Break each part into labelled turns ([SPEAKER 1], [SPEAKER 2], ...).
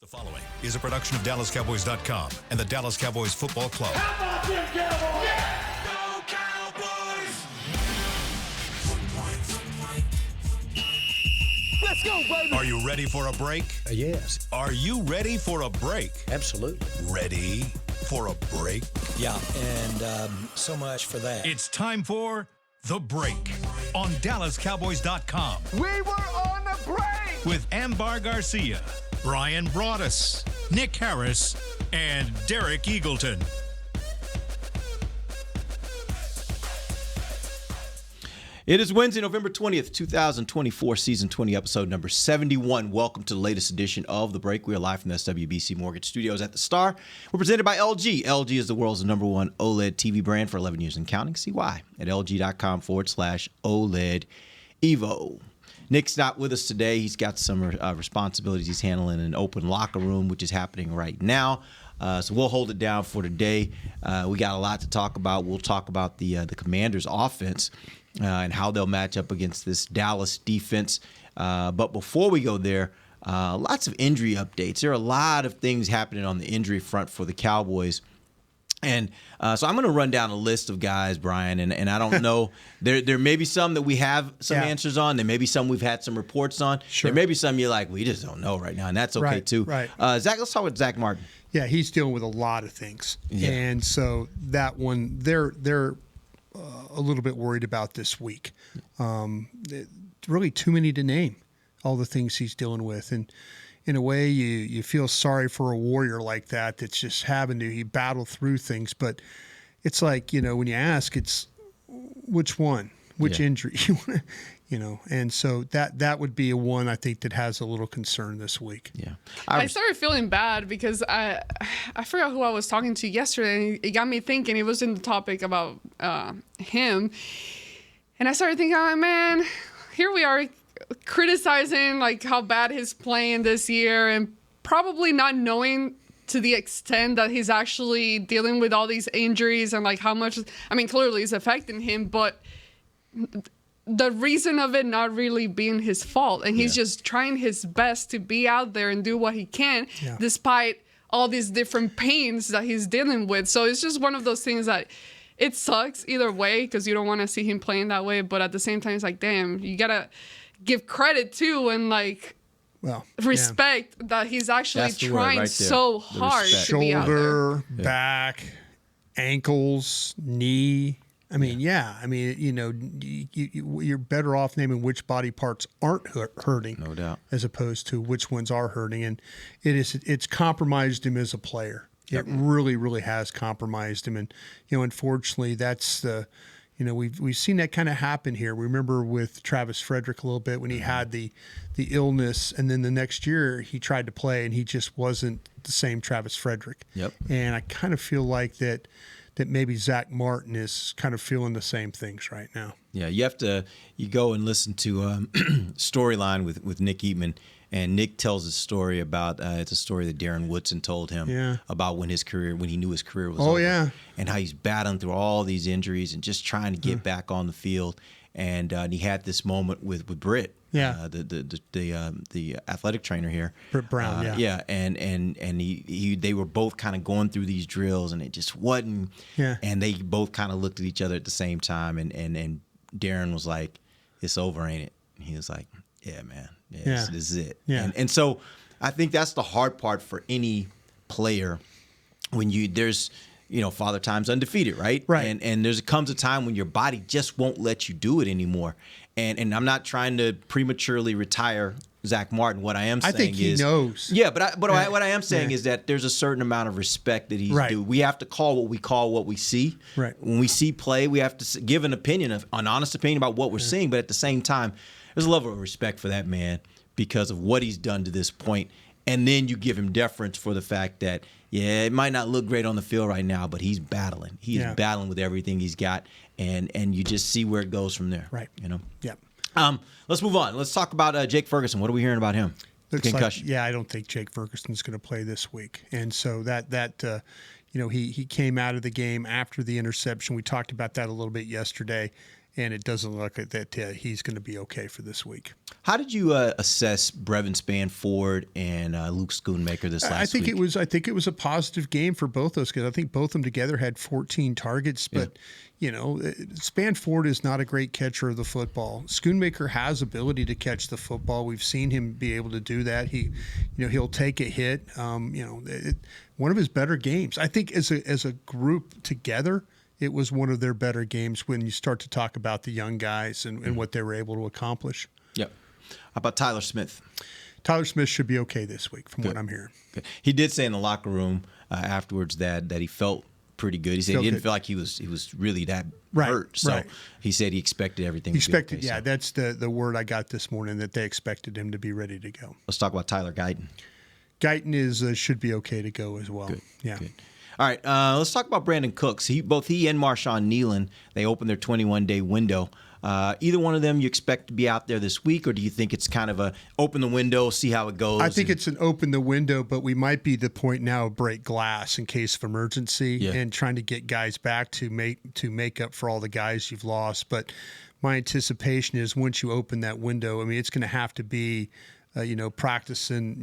[SPEAKER 1] The following is a production of DallasCowboys.com and the Dallas Cowboys Football Club.
[SPEAKER 2] How about them Cowboys? Yeah!
[SPEAKER 1] Go Cowboys!
[SPEAKER 2] Let's go, baby!
[SPEAKER 1] Are you ready for a break?
[SPEAKER 3] Yes.
[SPEAKER 1] Are you ready for a break?
[SPEAKER 3] Absolutely.
[SPEAKER 1] Ready for a break?
[SPEAKER 3] Yeah, and so much for that.
[SPEAKER 1] It's time for The Break on DallasCowboys.com
[SPEAKER 2] We were on the break!
[SPEAKER 1] with Ambar Garcia, Bryan Broaddus, Nick Harris, and Derek Eagleton.
[SPEAKER 4] It is Wednesday, November 20th, 2024, Season 20, Episode number 71. Welcome to the latest edition of The Break. We are live from the SWBC Mortgage Studios at the Star. We're presented by LG. LG is the world's #1 OLED TV brand for 11 years and counting. See why at LG.com/OLED Evo. Nick's not with us today. He's got some responsibilities. He's handling an open locker room, which is happening right now. So we'll hold it down for today. We got a lot to talk about. We'll talk about the Commanders' offense and how they'll match up against this Dallas defense. But before we go there, lots of injury updates. There are a lot of things happening on the injury front for the Cowboys. And so I'm going to run down a list of guys, Bryan, and I don't know. There may be some that we have some answers on. There may be some we've had some reports on.
[SPEAKER 5] Sure.
[SPEAKER 4] There may be some you're like, we just don't know right now, and that's okay too.
[SPEAKER 5] Right.
[SPEAKER 4] Zach, let's talk with Zach Martin.
[SPEAKER 5] Yeah, he's dealing with a lot of things, and so that one they're a little bit worried about this week. Really, too many to name. All the things he's dealing with, and in a way, you feel sorry for a warrior like that that's just having to battle through things. But it's like, when you ask, it's which one, which injury, and so that would be a one I think that has a little concern this week.
[SPEAKER 4] Yeah,
[SPEAKER 6] I started feeling bad because I forgot who I was talking to yesterday, and it got me thinking. It was in the topic about him, and I started thinking, oh, man, here we are criticizing like how bad he's playing this year, and probably not knowing to the extent that he's actually dealing with all these injuries and like how much. I mean, clearly it's affecting him, but the reason of it not really being his fault, and he's just trying his best to be out there and do what he can despite all these different pains that he's dealing with. So it's just one of those things that it sucks either way because you don't want to see him playing that way, but at the same time it's like, damn, you gotta give credit to and like respect that he's actually trying so hard to be out there.
[SPEAKER 5] Shoulder, back, ankles, knee. I mean, you're better off naming which body parts aren't hurting,
[SPEAKER 4] no doubt,
[SPEAKER 5] as opposed to which ones are hurting. And it's compromised him as a player. It really, really has compromised him. And unfortunately, that's the. We've seen that kind of happen here. We remember with Travis Frederick a little bit when he had the illness, and then the next year he tried to play and he just wasn't the same Travis Frederick.
[SPEAKER 4] Yep.
[SPEAKER 5] And I kind of feel like that maybe Zach Martin is kind of feeling the same things right now.
[SPEAKER 4] Yeah, you go and listen to Storyline with Nick Eatman. And Nick tells a story about it's a story that Darren Woodson told him about when he knew his career was over. And how he's battling through all these injuries and just trying to get back on the field. And he had this moment with Britt, the athletic trainer here,
[SPEAKER 5] Britt Brown.
[SPEAKER 4] And they were both kind of going through these drills, and it just wasn't. Yeah. And they both kind of looked at each other at the same time, and Darren was like, "It's over, ain't it?" And he was like, "Yeah, man. This is it."
[SPEAKER 5] Yeah.
[SPEAKER 4] And so I think that's the hard part for any player when there's Father Time's undefeated, right?
[SPEAKER 5] Right.
[SPEAKER 4] And comes a time when your body just won't let you do it anymore. And I'm not trying to prematurely retire Zach Martin. What I am saying is,
[SPEAKER 5] I think he knows.
[SPEAKER 4] Yeah, but what I am saying is that there's a certain amount of respect that he's due. We have to call what we see.
[SPEAKER 5] Right.
[SPEAKER 4] When we see play, we have to give an honest opinion about what we're seeing. But at the same time, there's a level of respect for that man because of what he's done to this point. And then you give him deference for the fact that, it might not look great on the field right now, but he's battling. He is battling with everything he's got, and you just see where it goes from there.
[SPEAKER 5] Right. Yep.
[SPEAKER 4] Let's move on. Let's talk about Jake Ferguson. What are we hearing about him?
[SPEAKER 5] Concussion. I don't think Jake Ferguson's going to play this week. And so he came out of the game after the interception. We talked about that a little bit yesterday. and it doesn't look like that he's going to be okay for this week.
[SPEAKER 4] How did you assess Brevin Spanford and Luke Schoonmaker this last week?
[SPEAKER 5] I think it was a positive game for both those guys. I think both of them together had 14 targets, but Spanford is not a great catcher of the football. Schoonmaker has ability to catch the football. We've seen him be able to do that. He'll take a hit. One of his better games. I think as a group together, it was one of their better games when you start to talk about the young guys and what they were able to accomplish.
[SPEAKER 4] Yep. How about Tyler Smith?
[SPEAKER 5] Tyler Smith should be okay this week, from what I'm hearing.
[SPEAKER 4] Good. He did say in the locker room afterwards that he felt pretty good. He said he didn't feel like he was really that hurt. So he said he expected everything to be okay.
[SPEAKER 5] Yeah, that's the word I got this morning, that they expected him to be ready to go.
[SPEAKER 4] Let's talk about Tyler Guyton.
[SPEAKER 5] Guyton should be okay to go as well.
[SPEAKER 4] Good.
[SPEAKER 5] Yeah.
[SPEAKER 4] Good. All right, let's talk about Brandon Cooks. Both he and Marshawn Nealon, they opened their 21-day window. Either one of them you expect to be out there this week, or do you think it's kind of a open the window, see how it goes?
[SPEAKER 5] I think it's an open the window, but we might be the point now of break glass in case of emergency and trying to get guys back to make up for all the guys you've lost. But my anticipation is once you open that window, I mean, it's going to have to be practicing,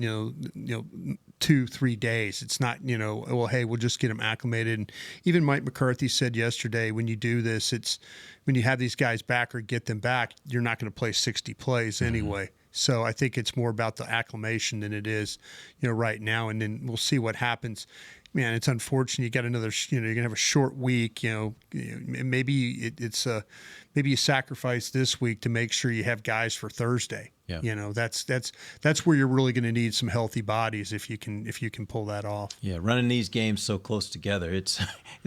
[SPEAKER 5] 2-3 days. It's not, well, hey, we'll just get them acclimated. And even Mike McCarthy said yesterday, when you do this, it's when you have these guys back or get them back, you're not going to play 60 plays anyway. So I think it's more about the acclimation than it is, right now. And then we'll see what happens. Man, it's unfortunate. You got another, you're going to have a short week. Maybe maybe you sacrifice this week to make sure you have guys for Thursday. Yeah. That's where you're really going to need some healthy bodies if you can pull that off.
[SPEAKER 4] Yeah, running these games so close together, it's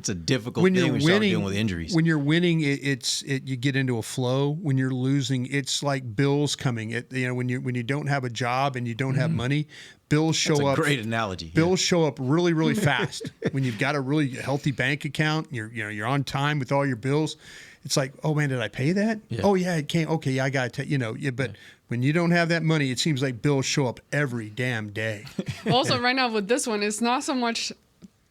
[SPEAKER 4] a difficult thing when you start dealing with injuries.
[SPEAKER 5] When you're winning, you get into a flow. When you're losing, it's like bills coming. When you don't have a job and you don't have money, bills show up.
[SPEAKER 4] That's a great analogy.
[SPEAKER 5] Bills show up really, really fast. When you've got a really healthy bank account, you're on time with all your bills. It's like, oh man, did I pay that?
[SPEAKER 4] Yeah.
[SPEAKER 5] Oh yeah, it came. Okay, yeah, I got to. But when you don't have that money, it seems like bills show up every damn day.
[SPEAKER 6] Also, right now with this one, it's not so much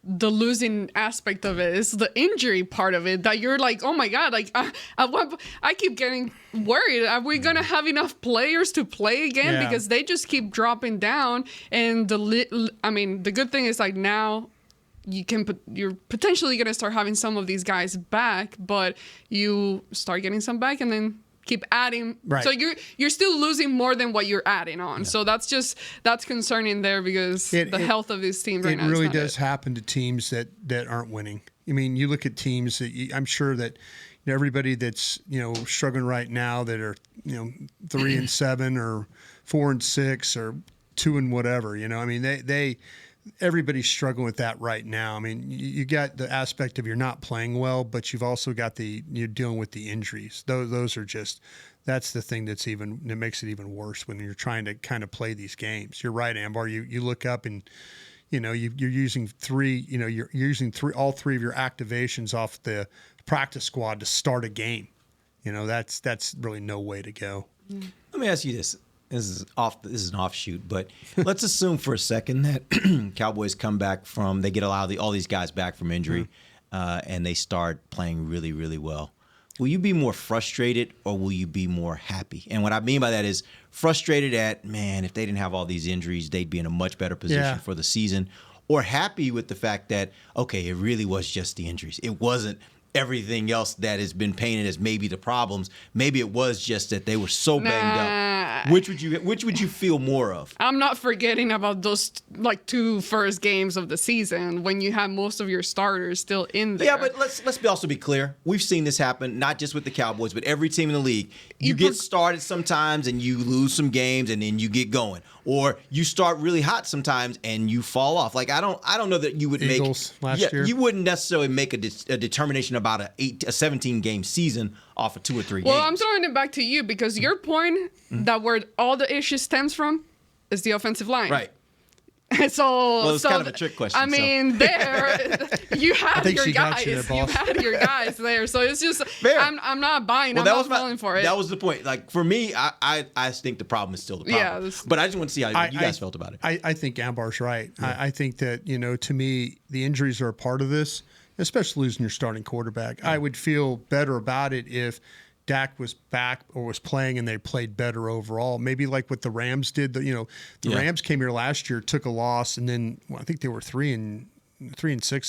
[SPEAKER 6] the losing aspect of it, it's the injury part of it that you're like, oh my god, like I keep getting worried. Are we gonna have enough players to play again?
[SPEAKER 5] Yeah.
[SPEAKER 6] Because they just keep dropping down. And the good thing is like now you're potentially gonna start having some of these guys back, but you start getting some back and then keep adding.
[SPEAKER 5] Right.
[SPEAKER 6] So you're still losing more than what you're adding on. Yeah. So that's concerning there because the health of this team right now.
[SPEAKER 5] It really does happen to teams that aren't winning. I mean, you look at teams that I'm sure that everybody that's struggling right now that are 3-7 or 4-6 or 2 and whatever. I mean everybody's struggling with that right now. I mean, you got the aspect of you're not playing well, but you've also got you're dealing with the injuries. Those are that's the thing that makes it even worse when you're trying to kind of play these games. You're right, Ambar. You look up and you're using all three of your activations off the practice squad to start a game. That's really no way to go.
[SPEAKER 4] Let me ask you this. This is an offshoot, but let's assume for a second that Cowboys come back they get all these guys back from injury, and they start playing really, really well. Will you be more frustrated or will you be more happy? And what I mean by that is frustrated at, man, if they didn't have all these injuries, they'd be in a much better position for the season, or happy with the fact that, okay, it really was just the injuries. It wasn't everything else that has been painted as maybe the problems. Maybe it was just that they were so banged up. Which would you feel more of?
[SPEAKER 6] I'm not forgetting about those 2 first games of the season when you have most of your starters still in there.
[SPEAKER 4] Yeah, but let's also be clear. We've seen this happen not just with the Cowboys, but every team in the league. You get started sometimes and you lose some games and then you get going, or you start really hot sometimes and you fall off. Like I don't know that you would
[SPEAKER 5] Eagles last year.
[SPEAKER 4] You wouldn't necessarily make a determination about a 17 game season off of 2 or 3 games.
[SPEAKER 6] Well, I'm throwing it back to you because your point that where all the issue stems from is the offensive line.
[SPEAKER 4] Right.
[SPEAKER 6] It's
[SPEAKER 4] kind of a trick question.
[SPEAKER 6] I mean, there you had your guys.
[SPEAKER 5] You
[SPEAKER 6] had your guys there. So it's just I'm not buying.
[SPEAKER 4] Well,
[SPEAKER 6] I'm not falling for it.
[SPEAKER 4] That was the point. Like for me, I think the problem is still the problem.
[SPEAKER 6] Yeah,
[SPEAKER 4] but I just want to see how you guys felt about it.
[SPEAKER 5] I think Ambar's right. Yeah. I think that to me the injuries are a part of this, especially losing your starting quarterback. Yeah. I would feel better about it if Dak was back or was playing and they played better overall. Maybe like what the Rams did. The Rams came here last year, took a loss, and then I think they were 3-6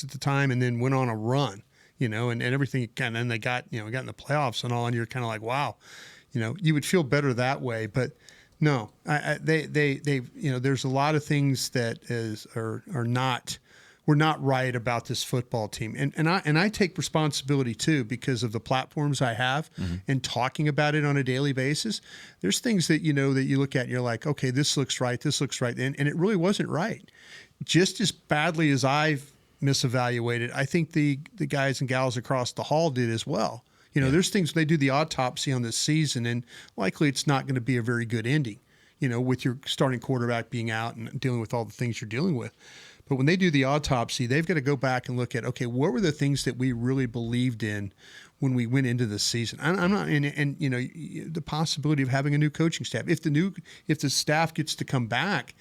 [SPEAKER 5] at the time, and then went on a run. And everything kind of, and they got in the playoffs and all, and you're kind of like, wow, you would feel better that way. But no, they there's a lot of things that we're not right about this football team. And I take responsibility too, because of the platforms I have and talking about it on a daily basis. There's things that, that you look at and you're like, okay, this looks right. And it really wasn't right. Just as badly as I've misevaluated, I think the guys and gals across the hall did as well. There's things, they do the autopsy on this season, and likely it's not going to be a very good ending, with your starting quarterback being out and dealing with all the things you're dealing with. But when they do the autopsy, they've got to go back and look at, okay, what were the things that we really believed in when we went into the season? I'm not, and the possibility of having a new coaching staff. If the staff gets to come back,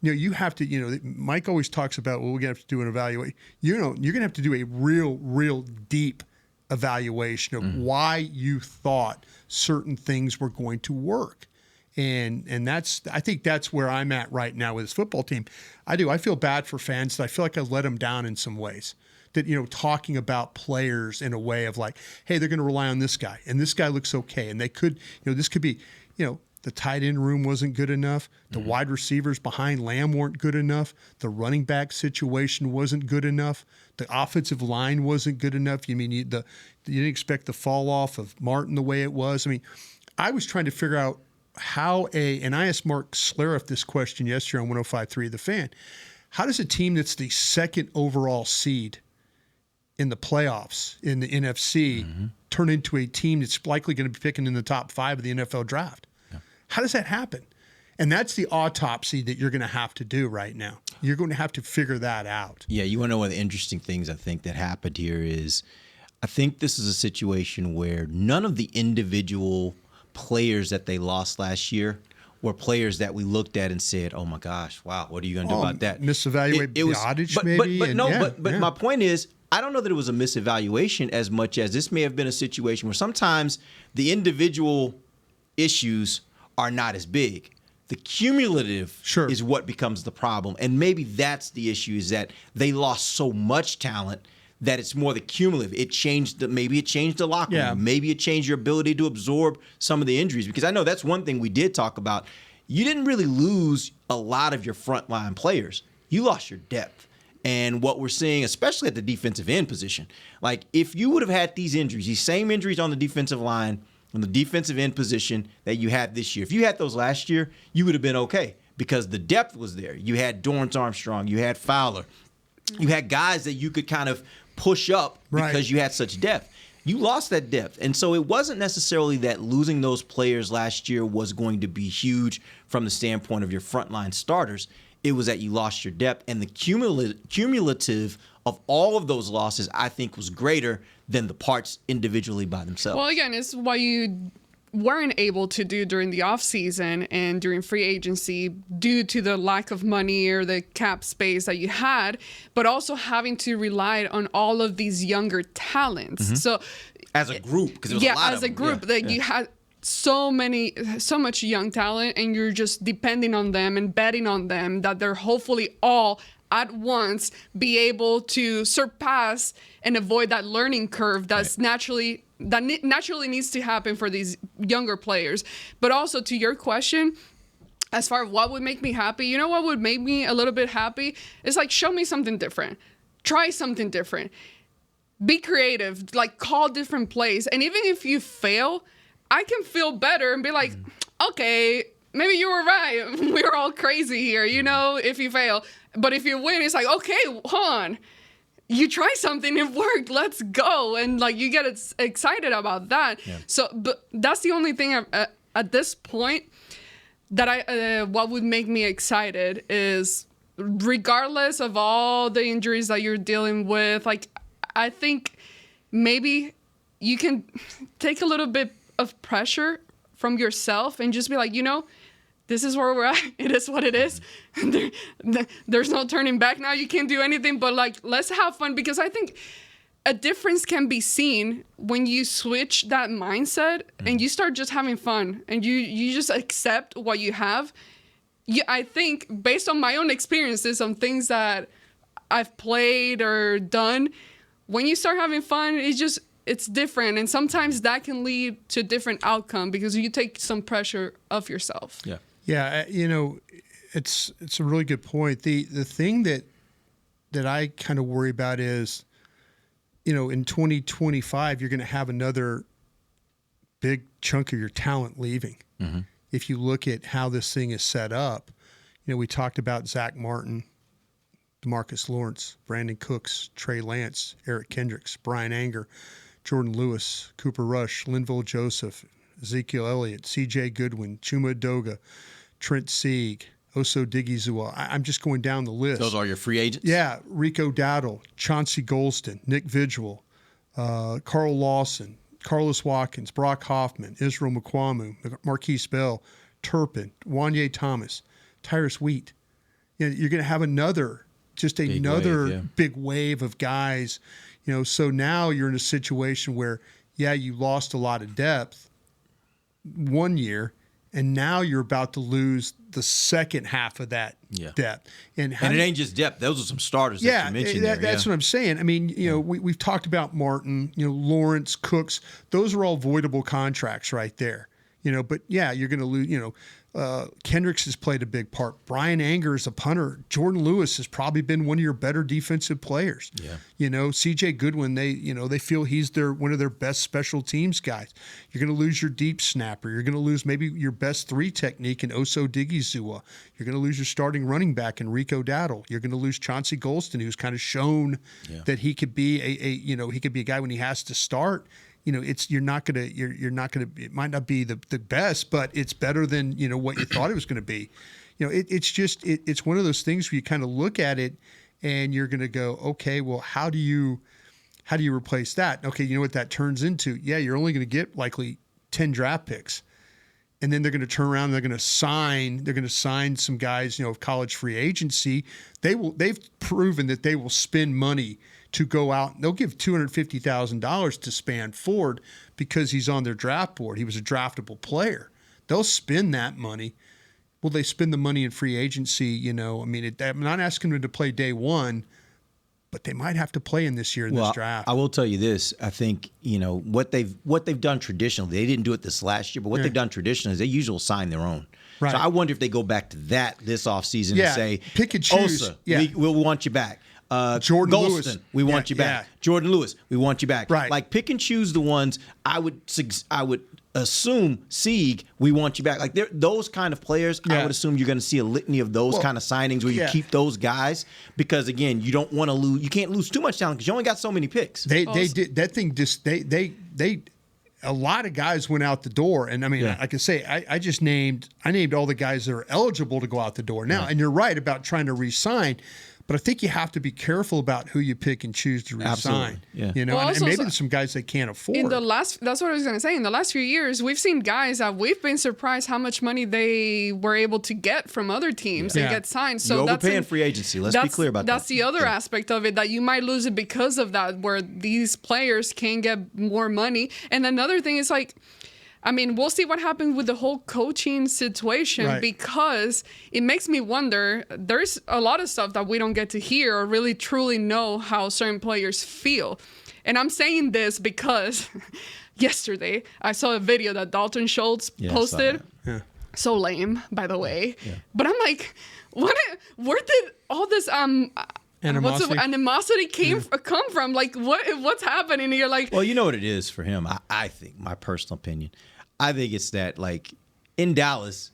[SPEAKER 5] you have to, Mike always talks about, well, we're going to have to do an evaluation. You're going to have to do a real deep evaluation of why you thought certain things were going to work. And I think that's where I'm at right now with this football team. I feel bad for fans. I feel like I let them down in some ways. That, talking about players in a way of like, hey, they're going to rely on this guy, and this guy looks okay. And they could, this could be, the tight end room wasn't good enough. The wide receivers behind Lamb weren't good enough. The running back situation wasn't good enough. The offensive line wasn't good enough. You didn't expect the fall off of Martin the way it was. I was trying to figure out and I asked Mark Slariff this question yesterday on 105.3 The Fan. How does a team that's the second overall seed in the playoffs in the NFC turn into a team that's likely going to be picking in the top 5 of the NFL draft? Yeah. How does that happen? And that's the autopsy that you're going to have to do right now. You're going to have to figure that out.
[SPEAKER 4] Yeah, you want to know one of the interesting things I think that happened here is I think this is a situation where none of the individual players that they lost last year were players that we looked at and said, "Oh my gosh, wow, what are you going to do about that?"
[SPEAKER 5] Misevaluate Broaddus, maybe.
[SPEAKER 4] But my point is, I don't know that it was a misevaluation as much as this may have been a situation where sometimes the individual issues are not as big. The cumulative is what becomes the problem, and maybe that's the issue: is that they lost so much talent that it's more the cumulative. Maybe it changed the locker room. Maybe it changed your ability to absorb some of the injuries. Because I know that's one thing we did talk about. You didn't really lose a lot of your frontline players. You lost your depth. And what we're seeing, especially at the defensive end position, like if you would have had these injuries, these same injuries on the defensive line, on the defensive end position that you had this year, if you had those last year, you would have been okay because the depth was there. You had Dorrance Armstrong. You had Fowler. You had guys that you could kind of push up because you had such depth. You lost that depth. And so it wasn't necessarily that losing those players last year was going to be huge from the standpoint of your frontline starters. It was that you lost your depth. And the cumulative of all of those losses, I think, was greater than the parts individually by themselves.
[SPEAKER 6] Well, again, it's what you weren't able to do during the offseason and during free agency due to the lack of money or the cap space that you had, but also having to rely on all of these younger talents. So
[SPEAKER 4] as a group, because it was a lot of them.
[SPEAKER 6] You had so much young talent, and you're just depending on them and betting on them that they're hopefully all at once be able to surpass and avoid that learning curve that naturally needs to happen for these younger players. But also to your question, as far as what would make me happy, what would make me a little bit happy is like, show me something different, try something different, be creative, like call different plays. And even if you fail, I can feel better and be like, okay, maybe you were right. We were all crazy here, if you fail. But if you win, it's like, okay, hold on. You try something, it worked, let's go. And like you get excited about that. Yeah. So, but that's the only thing at this point that what would make me excited is, regardless of all the injuries that you're dealing with, like I think maybe you can take a little bit of pressure from yourself and just be like, this is where we're at. It is what it is. There's no turning back now. You can't do anything but like, let's have fun. Because I think a difference can be seen when you switch that mindset and you start just having fun and you just accept what you have. I think based on my own experiences on things that I've played or done, when you start having fun, it's different. And sometimes that can lead to a different outcome because you take some pressure off yourself.
[SPEAKER 4] Yeah.
[SPEAKER 5] Yeah, it's a really good point. The thing that I kind of worry about is, in 2025, you're going to have another big chunk of your talent leaving. Mm-hmm. If you look at how this thing is set up, we talked about Zach Martin, DeMarcus Lawrence, Brandon Cooks, Trey Lance, Eric Kendricks, Brian Anger, Jordan Lewis, Cooper Rush, Linval Joseph, Ezekiel Elliott, C.J. Goodwin, Chuma Doga, Trent Sieg, Oso Digizua. I'm just going down the list.
[SPEAKER 4] Those are your free agents?
[SPEAKER 5] Yeah. Rico Dowdle, Chauncey Golston, Nick Vigil, Carl Lawson, Carlos Watkins, Brock Hoffman, Israel Mukwamu, Marquise Bell, Turpin, Wanye Thomas, Tyrus Wheat. You're going to have another big wave of guys. So now you're in a situation where, you lost a lot of depth 1 year, and now you're about to lose the second half of that depth. And it
[SPEAKER 4] ain't just depth; those are some starters that you mentioned.
[SPEAKER 5] That's what I'm saying. I mean, we've talked about Martin, Lawrence, Cooks. Those are all voidable contracts right there. But you're going to lose. Kendricks has played a big part. Brian Anger is a punter. Jordan Lewis has probably been one of your better defensive players. Yeah. C.J. Goodwin, they feel he's one of their best special teams guys. You're going to lose your deep snapper. You're going to lose maybe your best three technique in Oso Digizua. You're going to lose your starting running back in Rico Dowdle. You're going to lose Chauncey Golston, who's kind of shown that he could be he could be a guy when he has to start. It might not be the best, but it's better than, what you thought it was going to be. It's one of those things where you kind of look at it and you're going to go, okay, well, how do you replace that? Okay. You know what that turns into? Yeah. You're only going to get likely 10 draft picks. And then they're going to turn around and they're going to sign some guys, of college free agency. They've proven that they will spend money to go out. They'll give $250,000 to Span Ford because he's on their draft board. He was a draftable player. They'll spend that money. Will they spend the money in free agency? I'm not asking them to play day one, but they might have to play in this year in this draft.
[SPEAKER 4] I will tell you this. I think, what they've done traditionally, they didn't do it this last year, but what they've done traditionally is they usually sign their own. Right. So I wonder if they go back to that this offseason and say,
[SPEAKER 5] pick and choose.
[SPEAKER 4] Osa, we'll want you back.
[SPEAKER 5] Jordan
[SPEAKER 4] Golston,
[SPEAKER 5] Lewis,
[SPEAKER 4] we want you back.
[SPEAKER 5] Yeah.
[SPEAKER 4] Jordan Lewis, we want you back.
[SPEAKER 5] Right.
[SPEAKER 4] Like pick and choose the ones. I would assume Sieg, we want you back. Like those kind of players.
[SPEAKER 5] Yeah.
[SPEAKER 4] I would assume you're going to see a litany of those kind of signings where you keep those guys because again, you don't want to lose. You can't lose too much talent because you only got so many picks.
[SPEAKER 5] They did that thing. Just they a lot of guys went out the door, and I mean, like I say, I named all the guys that are eligible to go out the door now. And you're right about trying to re-sign. But I think you have to be careful about who you pick and choose to resign.
[SPEAKER 4] Yeah.
[SPEAKER 5] And maybe there's some guys they can't afford.
[SPEAKER 6] That's what I was going to say. In the last few years, we've seen guys that we've been surprised how much money they were able to get from other teams and get signed. So
[SPEAKER 4] you're overpaying free agency. Let's be clear about that.
[SPEAKER 6] That's the other aspect of it, that you might lose it because of that, where these players can get more money. And another thing is we'll see what happens with the whole coaching situation because it makes me wonder. There's a lot of stuff that we don't get to hear or really truly know how certain players feel. And I'm saying this because yesterday I saw a video that Dalton Schultz posted. Yeah. So lame, by the way. Yeah. But I'm like, where did all this animosity come from? Like, what's happening here? Like,
[SPEAKER 4] well, you know what it is for him. I think, my personal opinion, I think it's that, like, in Dallas,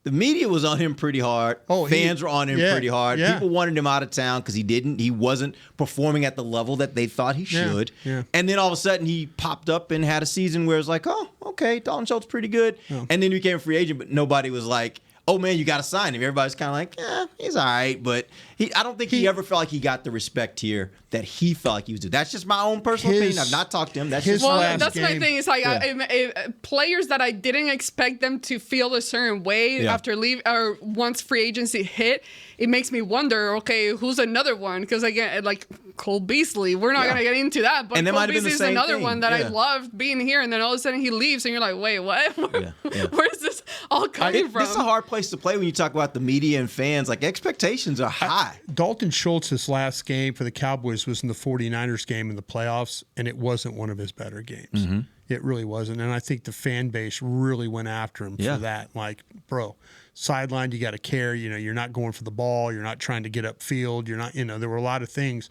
[SPEAKER 4] the media was on him pretty hard. Fans were on him pretty hard.
[SPEAKER 5] Yeah.
[SPEAKER 4] People wanted him out of town because he wasn't performing at the level that they thought he should.
[SPEAKER 5] Yeah.
[SPEAKER 4] And then all of a sudden he popped up and had a season where it's like, oh, okay, Dalton Schultz pretty good. Yeah. And then he became a free agent, but nobody was like, oh man, you got to sign him. Everybody's kind of like, he's all right, but I don't think he ever felt like he got the respect here that he felt like he was due. That's just my own personal opinion. I've not talked to him. That's just
[SPEAKER 6] that's my thing. It's like players that I didn't expect them to feel a certain way after leave or once free agency hit. It makes me wonder, okay, who's another one? Because again, like Cole Beasley, we're not gonna get into that, but Cole Beasley is another one that I loved being here, and then all of a sudden he leaves, and you're like, wait, what? Where's this all coming from?
[SPEAKER 4] It's a hard place to play when you talk about the media and fans. Like expectations are high.
[SPEAKER 5] Dalton Schultz's last game for the Cowboys was in the 49ers game in the playoffs, and it wasn't one of his better games. Mm-hmm. It really wasn't. And I think the fan base really went after him for that. Like, bro, sideline, you got to care. You know, you're not going for the ball. You're not trying to get upfield. You're not, there were a lot of things.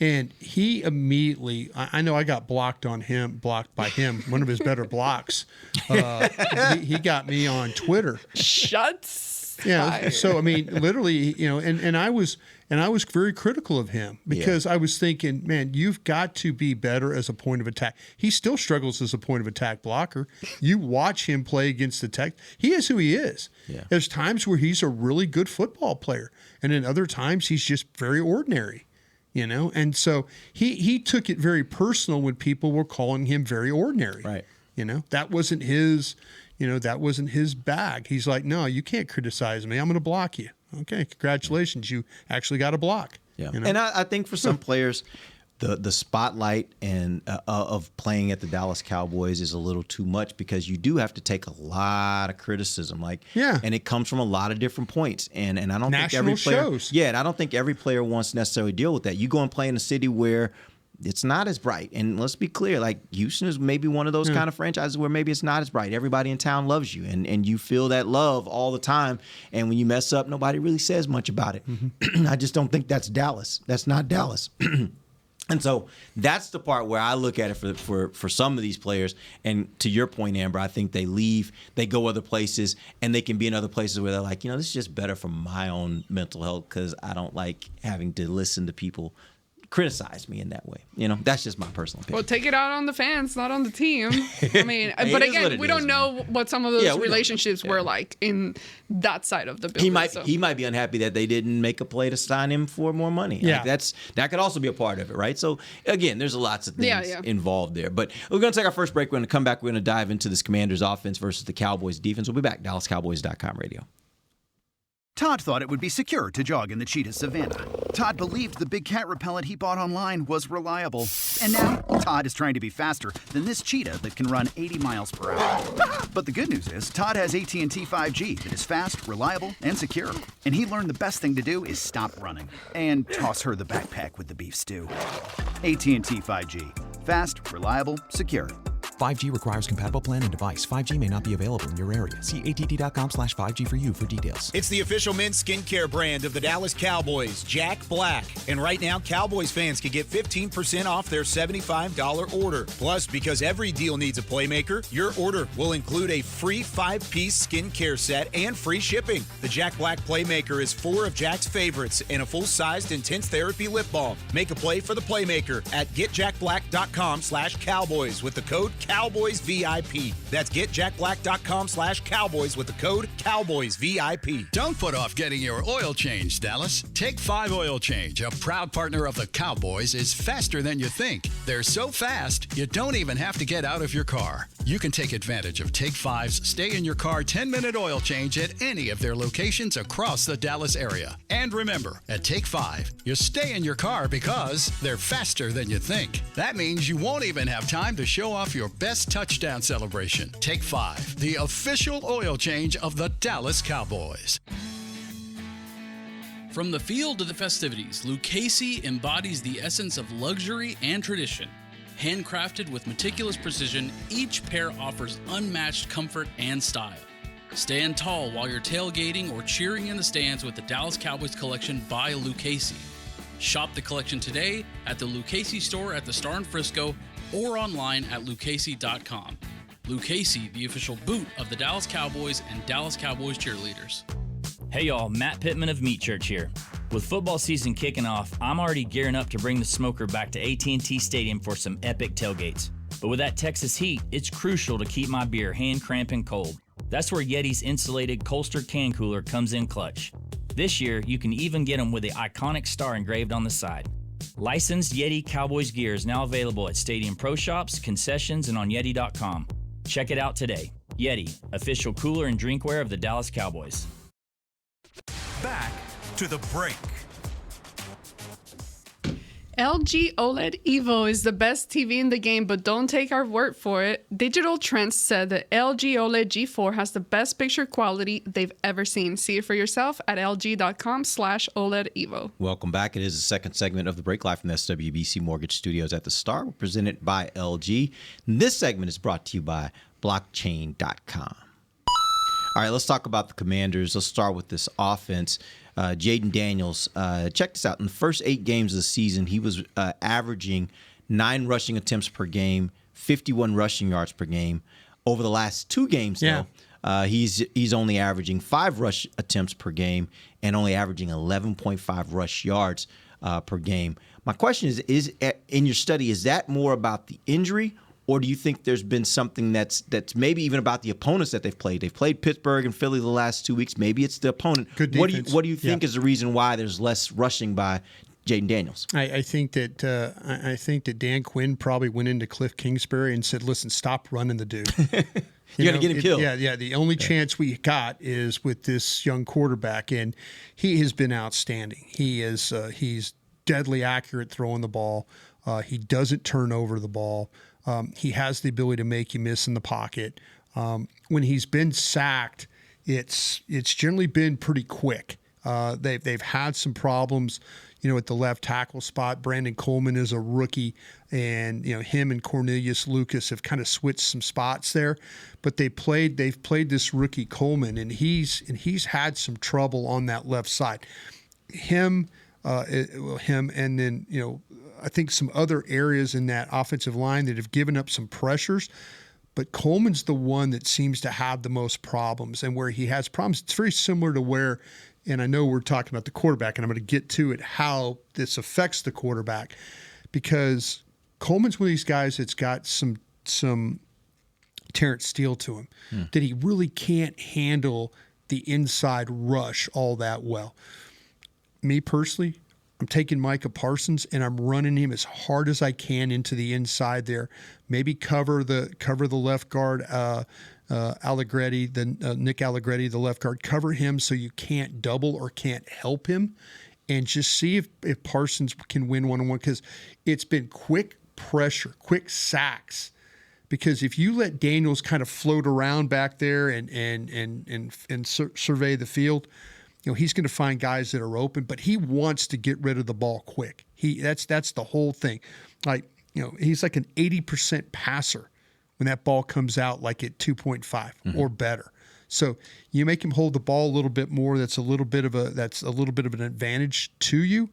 [SPEAKER 5] And he immediately, I know I got blocked by him, one of his better blocks. He got me on Twitter.
[SPEAKER 6] Shuts.
[SPEAKER 5] Yeah. So, I mean, literally, and I was very critical of him because I was thinking, man, you've got to be better as a point of attack. He still struggles as a point of attack blocker. You watch him play against the Tech. He is who he is. Yeah. There's times where he's a really good football player, and then other times he's just very ordinary, And so he took it very personal when people were calling him very ordinary.
[SPEAKER 4] Right.
[SPEAKER 5] That wasn't his. That wasn't his bag. He's like, no, you can't criticize me. I'm going to block you. Okay, congratulations. You actually got a block.
[SPEAKER 4] Yeah. And I think for some players, the spotlight and of playing at the Dallas Cowboys is a little too much because you do have to take a lot of criticism. And it comes from a lot of different points. And I don't think every player shows. Yeah, and I don't think every player wants to necessarily deal with that. You go and play in a city where it's not as bright. And let's be clear, like Houston is maybe one of those kind of franchises where maybe it's not as bright. Everybody in town loves you and you feel that love all the time. And when you mess up, nobody really says much about it. Mm-hmm. I just don't think that's Dallas. That's not Dallas. And so that's the part where I look at it for some of these players. And to your point, Amber, I think they leave, they go other places, and they can be in other places where they're like, this is just better for my own mental health because I don't like having to listen to people criticize me in that way. That's just my personal opinion.
[SPEAKER 6] Well, take it out on the fans, not on the team. I mean, but again, we don't know what some of those relationships were like in that side of the building.
[SPEAKER 4] He might be unhappy that they didn't make a play to sign him for more money.
[SPEAKER 5] Yeah.
[SPEAKER 4] Like that could also be a part of it, right? So again, there's lots of things involved there. But we're going to take our first break. We're going to come back. We're going to dive into this Commanders offense versus the Cowboys defense. We'll be back. DallasCowboys.com radio.
[SPEAKER 7] Todd thought it would be secure to jog in the cheetah savanna. Todd believed the big cat repellent he bought online was reliable. And now, Todd is trying to be faster than this cheetah that can run 80 miles per hour. But the good news is, Todd has AT&T 5G that is fast, reliable, and secure. And he learned the best thing to do is stop running and toss her the backpack with the beef stew. AT&T 5G. Fast, reliable, secure.
[SPEAKER 8] 5G requires compatible plan and device. 5G may not be available in your area. See att.com/5G for you for details.
[SPEAKER 9] It's the official men's skincare brand of the Dallas Cowboys, Jack Black. And right now, Cowboys fans can get 15% off their $75 order. Plus, because every deal needs a playmaker, your order will include a free 5-piece skincare set and free shipping. The Jack Black Playmaker is 4 of Jack's favorites and a full-sized intense therapy lip balm. Make a play for the playmaker at getjackblack.com/Cowboys with the code CowboysVIP. That's getjackblack.com/Cowboys with the code CowboysVIP.
[SPEAKER 10] Don't put off getting your oil changed, Dallas. Take 5 Oil Change, a proud partner of the Cowboys, is faster than you think. They're so fast, you don't even have to get out of your car. You can take advantage of Take 5's stay-in-your-car 10-minute oil change at any of their locations across the Dallas area. And remember, at Take 5, you stay in your car because they're faster than you think. That means you won't even have time to show off your best touchdown celebration. Take 5, the official oil change of the Dallas Cowboys.
[SPEAKER 11] From the field to the festivities, Lucchese embodies the essence of luxury and tradition. Handcrafted with meticulous precision, each pair offers unmatched comfort and style. Stand tall while you're tailgating or cheering in the stands with the Dallas Cowboys collection by Lucchese. Shop the collection today at the Lucchese store at the Star in Frisco or online at lucchese.com. Lucchese, the official boot of the Dallas Cowboys and Dallas Cowboys cheerleaders.
[SPEAKER 12] Hey y'all, Matt Pittman of Meat Church here. With football season kicking off, I'm already gearing up to bring the smoker back to AT&T Stadium for some epic tailgates. But with that Texas heat, it's crucial to keep my beer hand cramping cold. That's where Yeti's insulated Colster can cooler comes in clutch. This year, you can even get them with the iconic star engraved on the side. Licensed Yeti Cowboys gear is now available at Stadium Pro Shops, concessions, and on Yeti.com. Check it out today. Yeti, official cooler and drinkware of the Dallas Cowboys.
[SPEAKER 1] Back to the break.
[SPEAKER 6] LG OLED Evo is the best TV in the game, but don't take our word for it. Digital Trends said that LG OLED G4 has the best picture quality they've ever seen. See it for yourself at lg.com/OLED Evo.
[SPEAKER 4] Welcome back. It is the second segment of the break, live from the SWBC Mortgage Studios at the Star. We're presented by LG. And this segment is brought to you by blockchain.com. All right, let's talk about the Commanders. Let's start with this offense. Jaden Daniels, check this out. In the first 8 games of the season, he was averaging 9 rushing attempts per game, 51 rushing yards per game. Over the last 2 games, though, he's only averaging 5 rush attempts per game and only averaging 11.5 rush yards per game. My question is in your study, is that more about the injury, or do you think there's been something that's maybe even about the opponents that they've played? They've played Pittsburgh and Philly the last 2 weeks. Maybe it's the opponent.
[SPEAKER 5] Good
[SPEAKER 4] What
[SPEAKER 5] defense.
[SPEAKER 4] do you think is the reason why there's less rushing by Jaden Daniels?
[SPEAKER 5] I think that Dan Quinn probably went into Cliff Kingsbury and said, "Listen, stop running the dude.
[SPEAKER 4] You're going to get him killed."
[SPEAKER 5] Yeah. The only chance we got is with this young quarterback, and he has been outstanding. He's deadly accurate throwing the ball. He doesn't turn over the ball. He has the ability to make you miss in the pocket. When he's been sacked, it's generally been pretty quick. They've had some problems, at the left tackle spot. Brandon Coleman is a rookie, and him and Cornelius Lucas have kind of switched some spots there. But they've played this rookie Coleman, and he's had some trouble on that left side. Him, and then I think some other areas in that offensive line that have given up some pressures, but Coleman's the one that seems to have the most problems. And where he has problems, it's very similar to where, and I know we're talking about the quarterback, and I'm going to get to it, how this affects the quarterback, because Coleman's one of these guys that's got some Terrence Steele to him, that he really can't handle the inside rush all that well. Me personally, I'm taking Micah Parsons and I'm running him as hard as I can into the inside there. Maybe cover the left guard, Allegretti, Nick Allegretti, the left guard. Cover him so you can't double or can't help him, and just see if Parsons can win one-on-one, because it's been quick pressure, quick sacks. Because if you let Daniels kind of float around back there and survey the field, he's going to find guys that are open, but he wants to get rid of the ball quick. That's the whole thing. He's like an 80% passer when that ball comes out like at 2.5 or better. So you make him hold the ball a little bit more. That's a little bit of an advantage to you.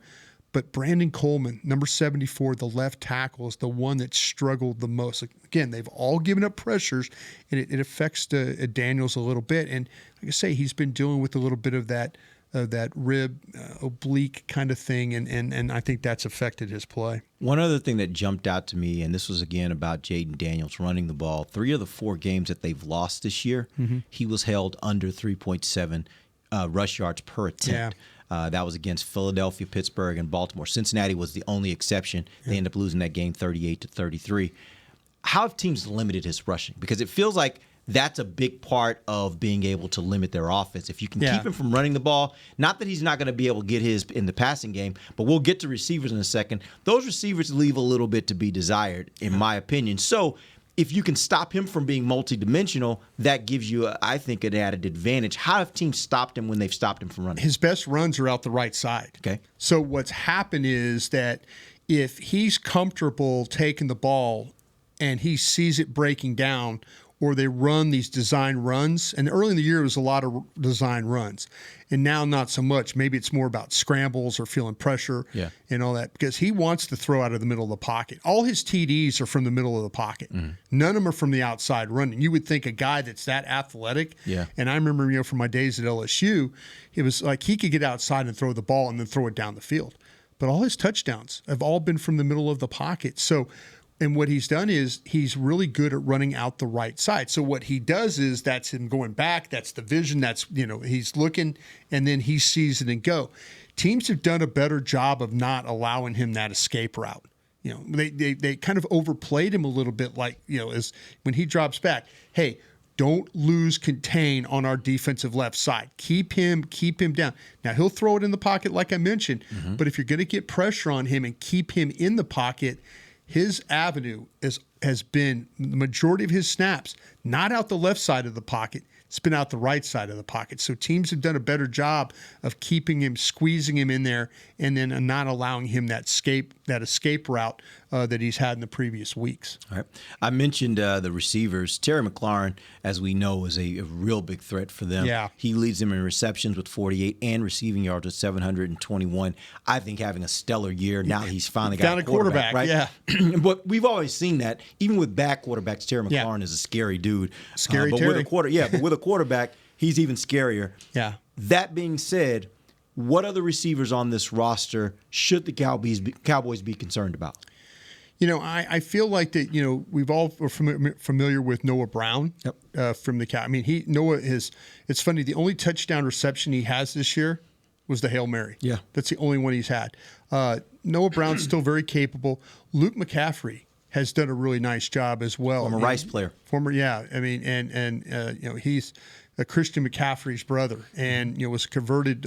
[SPEAKER 5] But Brandon Coleman, number 74, the left tackle, is the one that struggled the most. Again, they've all given up pressures, and it affects Daniels a little bit. And like I say, he's been dealing with a little bit of that rib oblique kind of thing, and I think that's affected his play.
[SPEAKER 4] One other thing that jumped out to me, and this was again about Jaden Daniels running the ball, 3 of the 4 games that they've lost this year, he was held under 3.7 rush yards per attempt. That was against Philadelphia, Pittsburgh, and Baltimore. Cincinnati was the only exception. They ended up losing that game 38-33. How have teams limited his rushing? Because it feels like that's a big part of being able to limit their offense. If you can keep him from running the ball, not that he's not going to be able to get his in the passing game, but we'll get to receivers in a second. Those receivers leave a little bit to be desired, in my opinion. So if you can stop him from being multidimensional, that gives you, I think, an added advantage. How have teams stopped him when they've stopped him from running?
[SPEAKER 5] His best runs are out the right side.
[SPEAKER 4] Okay.
[SPEAKER 5] So what's happened is that if he's comfortable taking the ball and he sees it breaking down, or they run these design runs, and early in the year it was a lot of design runs, and now not so much. Maybe it's more about scrambles or feeling pressure and all that, because he wants to throw out of the middle of the pocket. All his TDs are from the middle of the pocket. None of them are from the outside running. You would think a guy that's that athletic, and I remember, from my days at LSU, it was like he could get outside and throw the ball and then throw it down the field. But all his touchdowns have all been from the middle of the pocket. So And what he's done is he's really good at running out the right side. So what he does is that's him going back. That's the vision. That's, he's looking, and then he sees it and go. Teams have done a better job of not allowing him that escape route. They kind of overplayed him a little bit, like, as when he drops back, hey, don't lose contain on our defensive left side. Keep him down. Now, he'll throw it in the pocket like I mentioned, but if you're going to get pressure on him and keep him in the pocket, his avenue has been the majority of his snaps, not out the left side of the pocket. It's been out the right side of the pocket. So teams have done a better job of keeping him, squeezing him in there, and then not allowing him that escape route that he's had in the previous weeks.
[SPEAKER 4] All right. I mentioned the receivers. Terry McLaurin, as we know, is a real big threat for them.
[SPEAKER 5] Yeah.
[SPEAKER 4] He leads them in receptions with 48 and receiving yards with 721. I think having a stellar year. Now he's finally got a quarterback, right?
[SPEAKER 5] Yeah.
[SPEAKER 4] But we've always seen that. Even with back quarterbacks, Terry McLaurin is a scary dude.
[SPEAKER 5] Scary
[SPEAKER 4] but
[SPEAKER 5] Terry.
[SPEAKER 4] But with a quarterback, he's even scarier.
[SPEAKER 5] Yeah.
[SPEAKER 4] That being said, what other receivers on this roster should the Cowboys be concerned about?
[SPEAKER 5] I feel like that, we've all are familiar with Noah Brown from the Cowboys. I mean, it's funny, the only touchdown reception he has this year was the Hail Mary.
[SPEAKER 4] Yeah.
[SPEAKER 5] That's the only one he's had. Noah Brown's still very capable. Luke McCaffrey has done a really nice job as well.
[SPEAKER 4] Former Rice player.
[SPEAKER 5] I mean, and he's Christian McCaffrey's brother, and was converted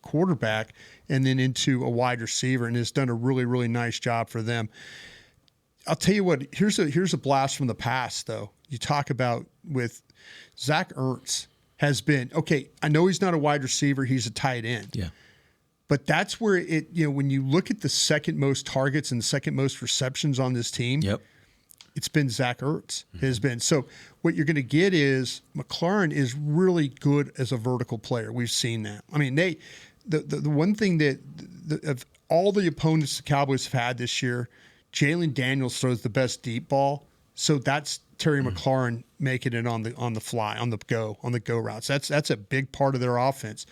[SPEAKER 5] quarterback and then into a wide receiver, and has done a really, really nice job for them. I'll tell you what, here's a blast from the past, though. You talk about with Zach Ertz has been, okay, I know he's not a wide receiver, he's a tight end.
[SPEAKER 4] Yeah.
[SPEAKER 5] But that's where when you look at the second most targets and the second most receptions on this team, it's been Zach Ertz has been. So what you're going to get is McLaurin is really good as a vertical player. We've seen that. I mean, the one thing that of all the opponents the Cowboys have had this year, Jalen Daniels throws the best deep ball. So that's Terry McLaurin making it on the fly, on the go routes. That's a big part of their offense.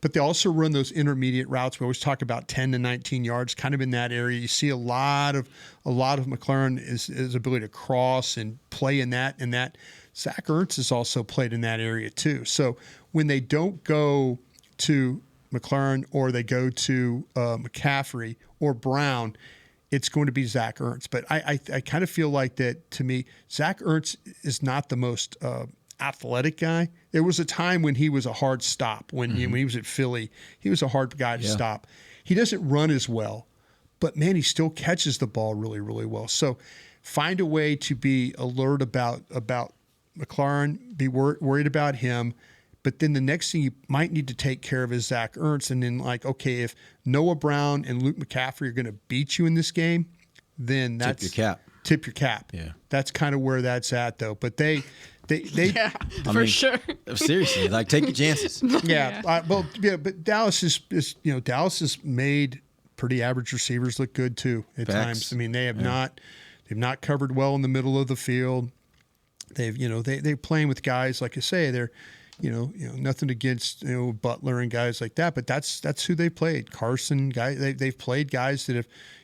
[SPEAKER 5] But they also run those intermediate routes. We always talk about 10 to 19 yards, kind of in that area. You see a lot of McLaurin is ability to cross and play in that. And that Zach Ertz has also played in that area too. So when they don't go to McLaurin or they go to McCaffrey or Brown, it's going to be Zach Ertz. But I kind of feel like that, to me, Zach Ertz is not the most athletic guy. There was a time when he was a hard stop. When he was at Philly, he was a hard guy to stop. He doesn't run as well, but man, he still catches the ball really, really well. So find a way to be alert about McLaurin, be worried about him. But then the next thing you might need to take care of is Zach Ertz. And then, okay, if Noah Brown and Luke McCaffrey are going to beat you in this game, then that's tip your cap.
[SPEAKER 4] Yeah.
[SPEAKER 5] That's kind of where that's at, though. But they
[SPEAKER 6] for sure.
[SPEAKER 4] Seriously, take your chances.
[SPEAKER 5] But Dallas Dallas has made pretty average receivers look good too at times. I mean, they've not covered well in the middle of the field. They're playing with guys, like I say, they're nothing against Butler and guys like that, but that's who they played. Carson, they've played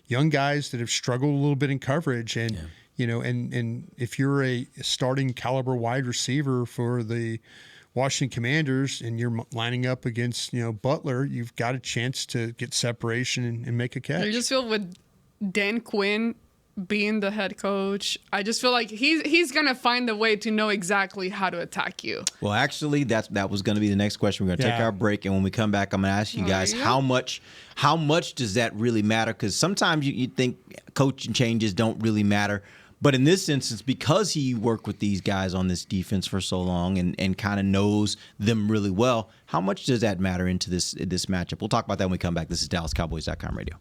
[SPEAKER 5] young guys that have struggled a little bit in coverage, and and if you're a starting caliber wide receiver for the Washington Commanders and you're lining up against Butler, you've got a chance to get separation and make a catch.
[SPEAKER 6] I just feel with Dan Quinn being the head coach, I just feel like he's gonna find a way to know exactly how to attack you.
[SPEAKER 4] Well, actually, that was going to be the next question. We're going to take our break, and when we come back, I'm going to ask you guys how much does that really matter? Because sometimes you think coaching changes don't really matter, but in this instance, because he worked with these guys on this defense for so long and kind of knows them really well, how much does that matter into this matchup? We'll talk about that when we come back. This is DallasCowboys.com radio.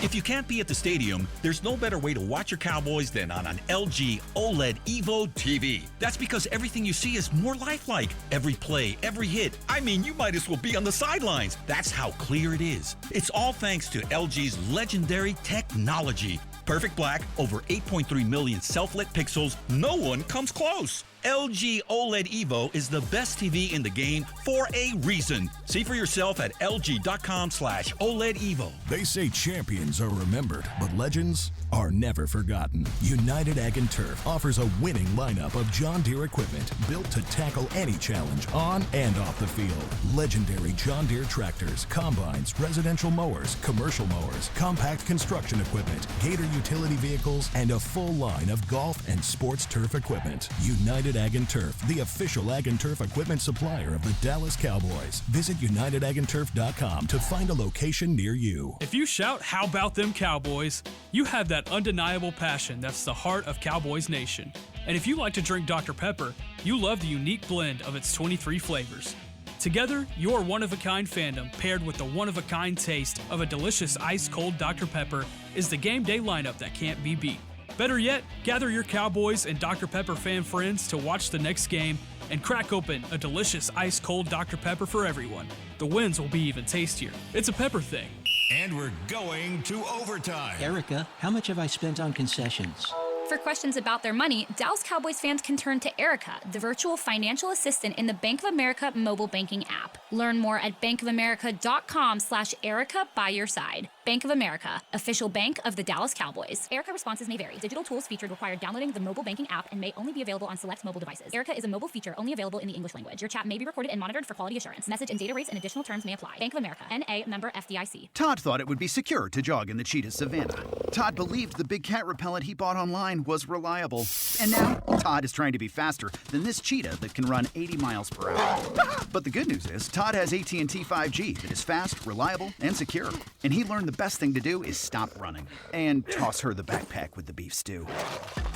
[SPEAKER 13] If you can't be at the stadium, there's no better way to watch your Cowboys than on an LG OLED Evo TV. That's because everything you see is more lifelike. Every play, every hit. I mean, you might as well be on the sidelines. That's how clear it is. It's all thanks to LG's legendary technology. Perfect black, over 8.3 million self-lit pixels. No one comes close. LG OLED Evo is the best TV in the game for a reason. See for yourself at lg.com/OLED Evo.
[SPEAKER 14] They say champions are remembered, but legends are never forgotten. United Ag and Turf offers a winning lineup of John Deere equipment built to tackle any challenge on and off the field. Legendary John Deere tractors, combines, residential mowers, commercial mowers, compact construction equipment, Gator utility vehicles, and a full line of golf and sports turf equipment. United Ag and Turf, the official Ag and Turf equipment supplier of the Dallas Cowboys. Visit unitedagandturf.com to find a location near you.
[SPEAKER 15] If you shout, "How about them Cowboys?" you have that undeniable passion that's the heart of Cowboys Nation. And if you like to drink Dr. Pepper, you love the unique blend of its 23 flavors. Together, your one-of-a-kind fandom paired with the one-of-a-kind taste of a delicious ice-cold Dr. Pepper is the game day lineup that can't be beat. Better yet, gather your Cowboys and Dr. Pepper fan friends to watch the next game and crack open a delicious ice-cold Dr. Pepper for everyone. The wins will be even tastier. It's a pepper thing.
[SPEAKER 1] And we're going to overtime.
[SPEAKER 16] Erica, how much have I spent on concessions?
[SPEAKER 17] For questions about their money, Dallas Cowboys fans can turn to Erica, the virtual financial assistant in the Bank of America mobile banking app. Learn more at bankofamerica.com/Erica by your side. Bank of America, official bank of the Dallas Cowboys. Erica responses may vary. Digital tools featured require downloading the mobile banking app and may only be available on select mobile devices. Erica is a mobile feature only available in the English language. Your chat may be recorded and monitored for quality assurance. Message and data rates and additional terms may apply. Bank of America, N.A., member FDIC.
[SPEAKER 7] Todd thought it would be secure to jog in the cheetah savanna. Todd believed the big cat repellent he bought online was reliable. And now, Todd is trying to be faster than this cheetah that can run 80 miles per hour. But the good news is, Todd has AT&T 5G that is fast, reliable, and secure. And he learned the best thing to do is stop running and toss her the backpack with the beef stew.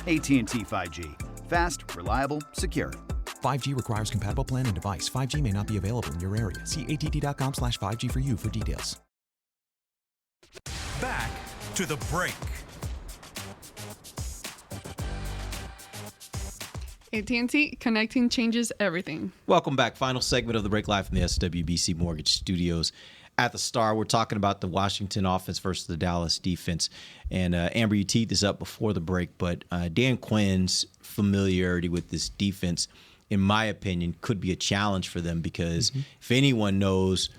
[SPEAKER 7] AT&T 5G. Fast, reliable, secure.
[SPEAKER 8] 5G requires compatible plan and device. 5G may not be available in your area. See att.com/5G for you for details.
[SPEAKER 1] Back to the break.
[SPEAKER 6] AT&T, connecting changes everything.
[SPEAKER 4] Welcome back. Final segment of the break, live from the SWBC Mortgage Studios at the Star. We're talking about the Washington offense versus the Dallas defense. And Amber, you teed this up before the break, but Dan Quinn's familiarity with this defense, in my opinion, could be a challenge for them because if anyone knows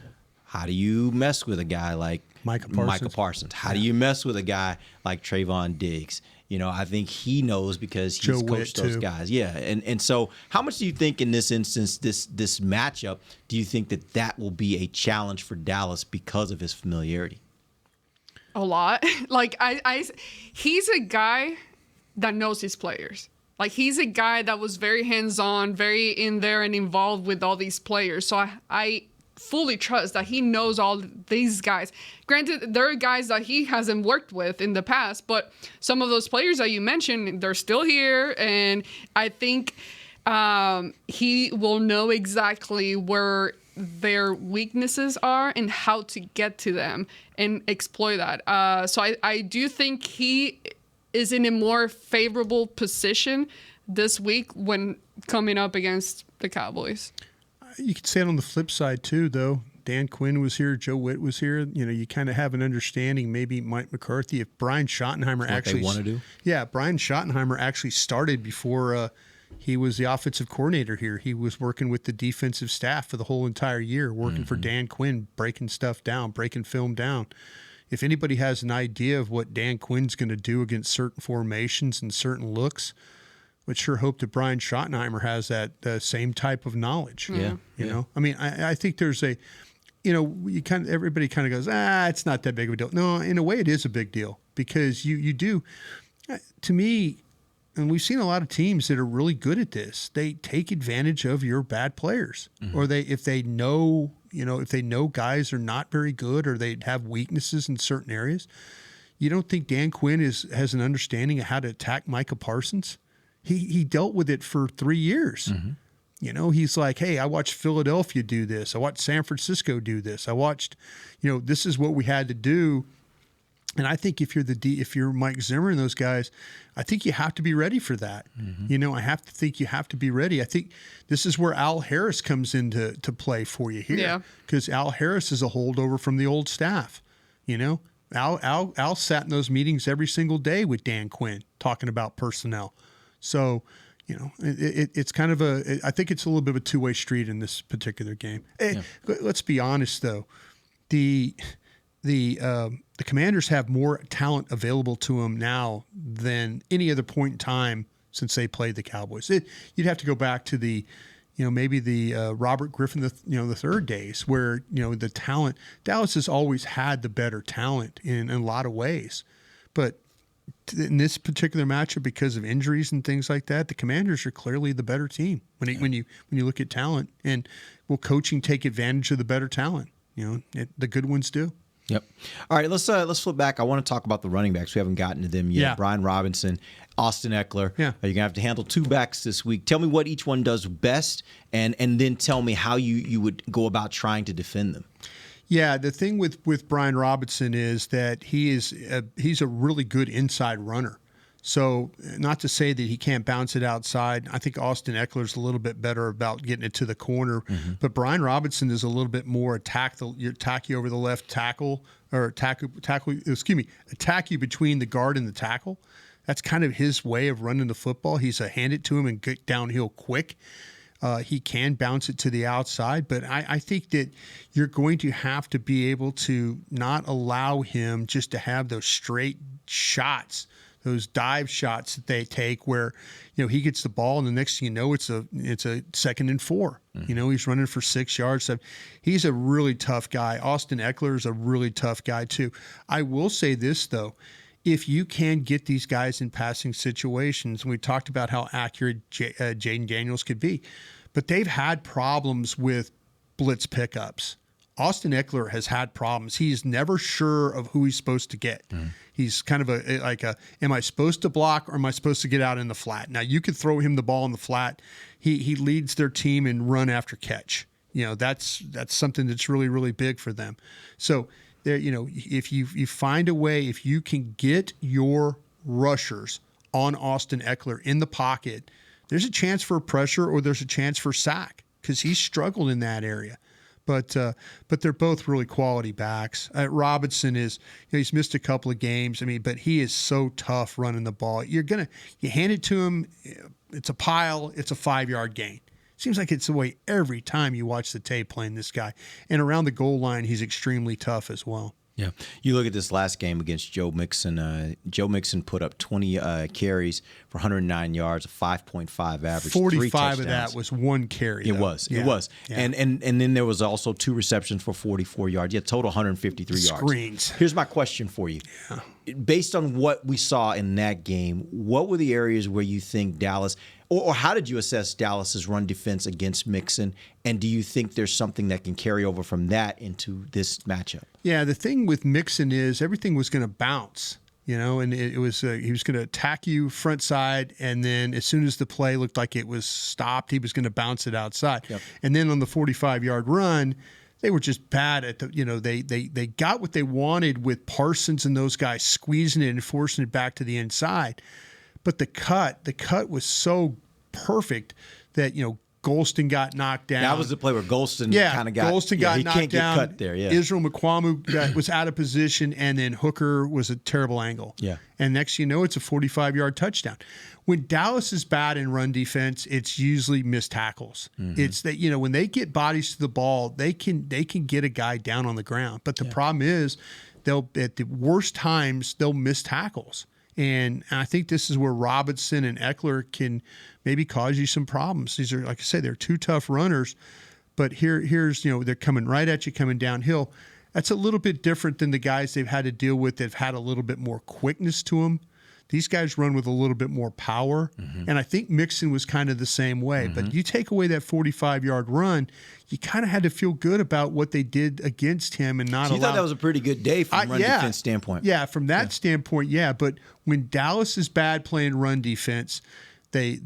[SPEAKER 4] how do you mess with a guy like Micah Parsons? How do you mess with a guy like Trayvon Diggs? You know, I think he knows because he's coached those guys. Yeah, and so how much do you think in this instance, this matchup, do you think that will be a challenge for Dallas because of his familiarity?
[SPEAKER 6] A lot. Like, he's a guy that knows his players. Like, he's a guy that was very hands-on, very in there and involved with all these players. So I fully trust that he knows all these guys. Granted, there are guys that he hasn't worked with in the past, but some of those players that you mentioned, they're still here, and I think he will know exactly where their weaknesses are and how to get to them and exploit that. So I do think he is in a more favorable position this week when coming up against the Cowboys.
[SPEAKER 5] You could say it on the flip side, too, though. Dan Quinn was here. Joe Witt was here. You know, you kind of have an understanding, maybe Mike McCarthy, if Brian Schottenheimer actually...
[SPEAKER 4] What they want to do?
[SPEAKER 5] Yeah, Brian Schottenheimer actually started before he was the offensive coordinator here. He was working with the defensive staff for the whole entire year, working for Dan Quinn, breaking stuff down, breaking film down. If anybody has an idea of what Dan Quinn's going to do against certain formations and certain looks... would sure hope that Brian Schottenheimer has that same type of knowledge.
[SPEAKER 4] Yeah.
[SPEAKER 5] You know, I mean, I think there's everybody kind of goes, it's not that big of a deal. No, in a way it is a big deal because you do, to me, and we've seen a lot of teams that are really good at this. They take advantage of your bad players or if they know guys are not very good or they have weaknesses in certain areas. You don't think Dan Quinn has an understanding of how to attack Micah Parsons? He dealt with it for 3 years. You know, he's like, hey, I watched Philadelphia do this. I watched San Francisco do this. I watched, this is what we had to do. And I think if you're Mike Zimmer and those guys, I think you have to be ready for that. I have to think you have to be ready. I think this is where Al Harris comes into play for you here. Because Al Harris is a holdover from the old staff. Al sat in those meetings every single day with Dan Quinn talking about personnel. So, It's kind of I think it's a little bit of a two-way street in this particular game. Hey, let's be honest, though. The Commanders have more talent available to them now than any other point in time since they played the Cowboys. You'd have to go back to the, maybe the Robert Griffin, the third days where, the talent, Dallas has always had the better talent in a lot of ways. But in this particular matchup, because of injuries and things like that, the Commanders are clearly the better team when you look at talent. And will coaching take advantage of the better talent? The good ones do.
[SPEAKER 4] Yep. All right, let's flip back. I want to talk about the running backs. We haven't gotten to them yet.
[SPEAKER 5] Yeah.
[SPEAKER 4] Brian Robinson, Austin Eckler.
[SPEAKER 5] Yeah.
[SPEAKER 4] You're going to have to handle two backs this week. Tell me what each one does best, and then tell me how you would go about trying to defend them.
[SPEAKER 5] Yeah, the thing with Bryan Robinson is that he's a really good inside runner. So not to say that he can't bounce it outside. I think Austin Eckler's a little bit better about getting it to the corner. Mm-hmm. But Bryan Robinson is a little bit more attack you over the left tackle, or attack you between the guard and the tackle. That's kind of his way of running the football. He's a hand it to him and get downhill quick. He can bounce it to the outside, but I think that you're going to have to be able to not allow him just to have those straight shots, those dive shots that they take where, he gets the ball and the next thing you know, it's a 2nd and 4. Mm-hmm. He's running for 6 yards. So he's a really tough guy. Austin Eckler is a really tough guy too. I will say this though. If you can get these guys in passing situations, and we talked about how accurate Jaden Daniels could be, but they've had problems with blitz pickups. Austin Eckler has had problems. He's never sure of who he's supposed to get. Mm. He's kind of am I supposed to block or am I supposed to get out in the flat? Now, you could throw him the ball in the flat. He leads their team in run after catch. That's something that's really, really big for them. So, there, if you find a way, if you can get your rushers on Austin Eckler in the pocket, there's a chance for pressure or there's a chance for sack because he's struggled in that area. But they're both really quality backs. Robinson is, he's missed a couple of games. But he is so tough running the ball. You hand it to him, it's a pile, it's a 5-yard gain. Seems like it's the way every time you watch the tape playing this guy. And around the goal line, he's extremely tough as well.
[SPEAKER 4] Yeah. You look at this last game against Joe Mixon. Joe Mixon put up 20 carries for 109 yards, a 5.5 average,
[SPEAKER 5] 45 of that was one carry.
[SPEAKER 4] It was. Yeah. And then there was also 2 receptions for 44 yards. Yeah, total 153 yards.
[SPEAKER 5] Screens.
[SPEAKER 4] Here's my question for you. Yeah. Based on what we saw in that game, what were the areas where you think Dallas – or how did you assess Dallas's run defense against Mixon? And do you think there's something that can carry over from that into this matchup?
[SPEAKER 5] Yeah, the thing with Mixon is everything was going to bounce, and it was he was going to attack you front side, and then as soon as the play looked like it was stopped, he was going to bounce it outside. Yep. And then on the 45-yard run, they were just bad at they got what they wanted with Parsons and those guys squeezing it and forcing it back to the inside. But the cut was so perfect that, Golston got knocked down.
[SPEAKER 4] That was the play where Golston kind of got
[SPEAKER 5] Golston got knocked
[SPEAKER 4] can't
[SPEAKER 5] down.
[SPEAKER 4] Get cut there, yeah.
[SPEAKER 5] Israel McQuamu was out of position, and then Hooker was a terrible angle.
[SPEAKER 4] Yeah.
[SPEAKER 5] And next thing you know, it's a 45-yard touchdown. When Dallas is bad in run defense, it's usually missed tackles. Mm-hmm. It's that, when they get bodies to the ball, they can get a guy down on the ground. But the problem is at the worst times, they'll miss tackles. And I think this is where Robinson and Eckler can maybe cause you some problems. These are, like I say, they're 2 tough runners, but here's they're coming right at you, coming downhill. That's a little bit different than the guys they've had to deal with that've had a little bit more quickness to them. These guys run with a little bit more power, and I think Mixon was kind of the same way. Mm-hmm. But you take away that 45-yard run, you kind of had to feel good about what they did against him and not allow.
[SPEAKER 4] You thought that was a pretty good day from run defense standpoint.
[SPEAKER 5] Yeah, from that standpoint, yeah. But when Dallas is bad playing run defense, they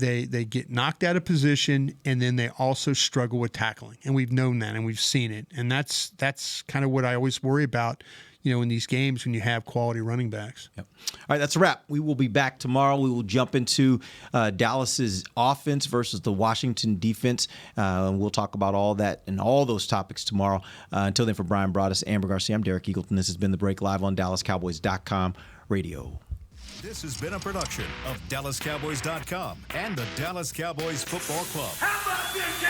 [SPEAKER 5] get knocked out of position, and then they also struggle with tackling. And we've known that, and we've seen it. And that's kind of what I always worry about, in these games when you have quality running backs.
[SPEAKER 4] Yep. All right, that's a wrap. We will be back tomorrow. We will jump into Dallas's offense versus the Washington defense. We'll talk about all that and all those topics tomorrow. Until then, for Bryan Broaddus, Ambar Garcia, I'm Derek Eagleton. This has been The Break live on DallasCowboys.com radio.
[SPEAKER 14] This has been a production of DallasCowboys.com and the Dallas Cowboys Football Club.
[SPEAKER 2] How about this,